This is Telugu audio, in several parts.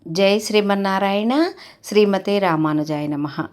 జై శ్రీమన్నారాయణ. శ్రీమతే రామానుజాయ నమః.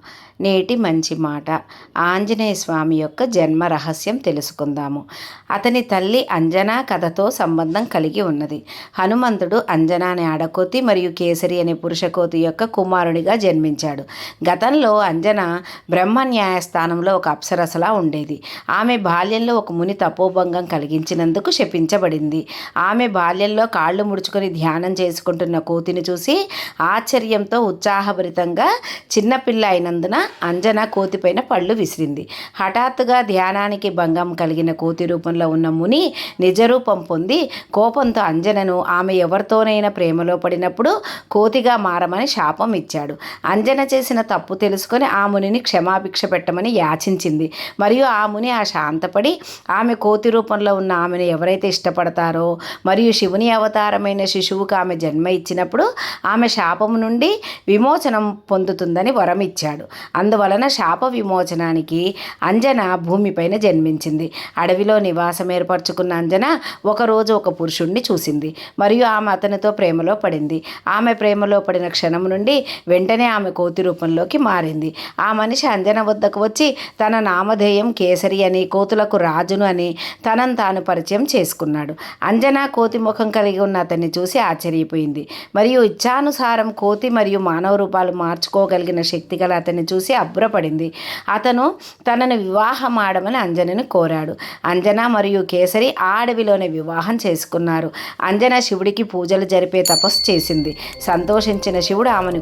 నేటి మంచి మాట. ఆంజనేయ స్వామి యొక్క జన్మ రహస్యం తెలుసుకుందాము. అతని తల్లి అంజనా కథతో సంబంధం కలిగి ఉన్నది. హనుమంతుడు అంజనా అనే ఆడకోతి మరియు కేసరి అనే పురుషకోతి యొక్క కుమారునిగా జన్మించాడు. గతంలో అంజన బ్రహ్మ న్యాయస్థానంలో ఒక అప్సరసలా ఉండేది. ఆమె బాల్యంలో ఒక ముని తపోభంగం కలిగించినందుకు శపించబడింది. ఆమె బాల్యంలో కాళ్ళు ముడుచుకొని ధ్యానం చేసుకుంటున్న కోతిని చూసి ఆశ్చర్యంతో ఉత్సాహభరితంగా చిన్నపిల్ల అయినందున అంజన కోతిపైన పళ్ళు విసిరింది. హఠాత్తుగా ధ్యానానికి భంగం కలిగిన కోతి రూపంలో ఉన్న ముని నిజరూపం పొంది కోపంతో అంజనను ఆమె ఎవరితోనైనా ప్రేమలో పడినప్పుడు కోతిగా మారమని శాపం ఇచ్చాడు. అంజన చేసిన తప్పు తెలుసుకొని ఆ మునిని క్షమాభిక్ష పెట్టమని యాచించింది. మరియు ఆ ముని శాంతపడి ఆమె కోతి రూపంలో ఉన్న ఆమెను ఎవరైతే ఇష్టపడతారో మరియు శివుని అవతారమైన శిశువుకు ఆమె జన్మ ఇచ్చినప్పుడు ఆమె శాపము నుండి విమోచనం పొందుతుందని వరం ఇచ్చాడు. అందువలన శాప విమోచనానికి అంజన భూమిపైన జన్మించింది. అడవిలో నివాసం ఏర్పరచుకున్న అంజన ఒకరోజు ఒక పురుషుణ్ణి చూసింది మరియు ఆమె అతనితో ప్రేమలో పడింది. ఆమె ప్రేమలో పడిన క్షణం నుండి వెంటనే ఆమె కోతి రూపంలోకి మారింది. ఆ మనిషి అంజన వద్దకు వచ్చి తన నామధేయం కేసరి అని, కోతులకు రాజును అని తనను తాను పరిచయం చేసుకున్నాడు. అంజన కోతి ముఖం కలిగి ఉన్న అతన్ని చూసి ఆశ్చర్యపోయింది మరియు ఇచ్ఛానుసారం కోతి మరియు మానవ రూపాలు మార్చుకోగలిగిన శక్తి గల అతన్ని చూసి అబ్బురపడింది. అతను తనను వివాహం ఆడమని అంజనని కోరాడు. అంజన మరియు కేసరి ఆ అడవిలోనే వివాహం చేసుకున్నారు. అంజన శివుడికి పూజలు జరిపే తపస్సు చేసింది. సంతోషించిన శివుడు ఆమెను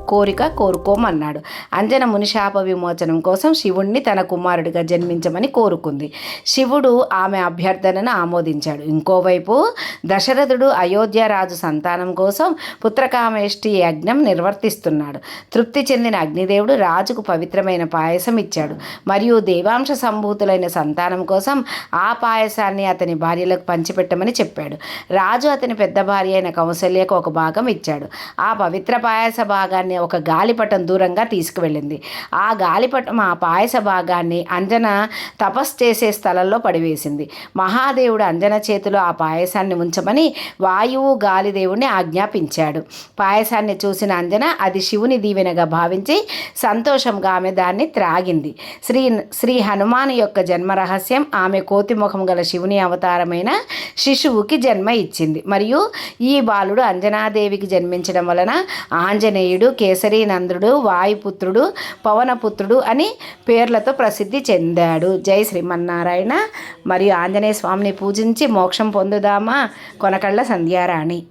కోరిక కోరుకోమన్నాడు. అంజన మునిశాప విమోచనం కోసం శివుణ్ణి తన కుమారుడిగా జన్మించమని కోరుకుంది. శివుడు ఆమె అభ్యర్థనను ఆమోదించాడు. ఇంకోవైపు దశరథుడు అయోధ్య రాజు సంతానం కోసం పుత్రకామేష్టి యజ్ఞం నిర్వర్తిస్తున్నాడు. తృప్తి చెందిన అగ్నిదేవుడు రాజుకు పవిత్రమైన పాయసం ఇచ్చాడు మరియు దేవాంశ సంభూతులైన సంతానం కోసం ఆ పాయసాన్ని అతని భార్యలకు పంచిపెట్టమని చెప్పాడు. రాజు అతని పెద్ద భార్య అయిన కౌసల్యకు ఒక భాగం ఇచ్చాడు. ఆ పవిత్ర పాయస భాగాన్ని ఒక గాలిపటం దూరంగా తీసుకువెళ్ళింది. ఆ గాలిపటం ఆ పాయస భాగాన్ని అంజన తపస్సు చేసే స్థలంలో పడివేసింది. మహాదేవుడు అంజన చేతిలో ఆ పాయసాన్ని ఉంచమని వాయువు గాలిదేవుడిని ఆజ్ఞాపించాడు. పాయసాన్ని చూసిన అంజన అది శివుని దీవెనగా భావించి సంతోషంగా ఆమె దాన్ని త్రాగింది. శ్రీ హనుమాన్ యొక్క జన్మ రహస్యం ఆమె కోతిముఖం గల శివుని అవతారమైన శిశువుకి జన్మ ఇచ్చింది మరియు ఈ బాలుడు అంజనాదేవికి జన్మించడం వలన ఆంజనేయుడు, కేసరి నందుడు, వాయుపుత్రుడు, పవనపుత్రుడు అని పేర్లతో ప్రసిద్ధి చెందాడు. జై శ్రీమన్నారాయణ. మరియు ఆంజనేయ స్వామిని పూజించి మోక్షం పొందుదామా. కొనకళ్ళ సంధ్యారాణి.